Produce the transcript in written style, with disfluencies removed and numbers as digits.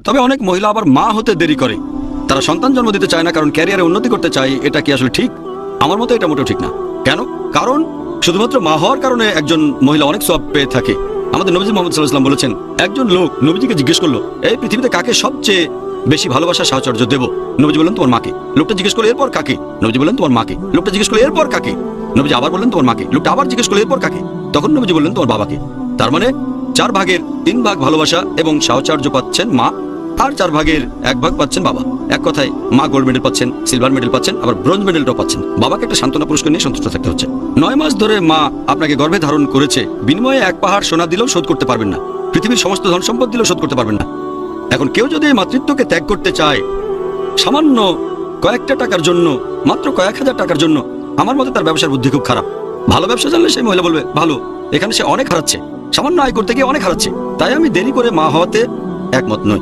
তবে অনেক মহিলা আবার মা হতে দেরি করে, তারা সন্তান জন্ম দিতে চায় না কারণ ক্যারিয়ারে উন্নতি করতে চায়। এটা কি আসলে ঠিক? আমার মতে এটা মোটেও ঠিক না। কেন? কারণ শুধুমাত্র মা হওয়ার কারণে একজন মহিলা অনেক সওয়াব পেয়ে থাকে। আমাদের নবীজি মুহাম্মদ সাল্লাল্লাহু আলাইহি ওয়াসাল্লাম বলেছেন, একজন লোক নবীজিকে জিজ্ঞেস করলো, এই পৃথিবীতে কাকে সবচেয়ে বেশি ভালোবাসা সাহচর্য দেব? নবীজি বললেন, তোমার মাকে। লোকটা জিজ্ঞেস করলো, এরপর কাকে? নবীজি বললেন, তোমার মাকে। লোকটা জিজ্ঞেস করলো, এরপর কাকে? নবীজি আবার বললেন, তোমার মাকে। লোকটা আবার জিজ্ঞেস করলো, এরপর কাকে? তখন নবীজি বললেন, তোমার বাবাকে। তার মানে 4 ভাগের 3 ভাগ ভালোবাসা এবং সাহচর্য পাচ্ছেন মা, আর 4 ভাগের 1 ভাগ পাচ্ছেন বাবা। এক কথায় মা গোল্ড মেডেল পাচ্ছেন, সিলভার মেডেল পাচ্ছেন, আবার ব্রোঞ্জ মেডেলটাও পাচ্ছেন। বাবাকে একটা সান্ত্বনা পুরস্কার নিয়ে সন্তুষ্ট থাকতে হচ্ছে। 9 মাস ধরে মা আপনাকে গর্ভে ধারণ করেছে, বিনিময়ে 1 পাহাড় সোনা দিলেও শোধ করতে পারবেন না, পৃথিবীর সমস্ত ধন সম্পদ দিলেও শোধ করতে পারবেন না। এখন কেউ যদি এই মাতৃত্বকে ত্যাগ করতে চায় সামান্য কয়েকটা টাকার জন্য, মাত্র কয়েক হাজার টাকার জন্য, আমার মতে তার ব্যবসার বুদ্ধি খুব খারাপ। ভালো ব্যবসা জানলে সেই মহিলা বলবে, ভালো, এখানে সে অনেক হারাচ্ছে, সামান্য আয় করতে গিয়ে অনেক হারাচ্ছে। তাই আমি দেরি করে মা হওয়াতে একমত নই।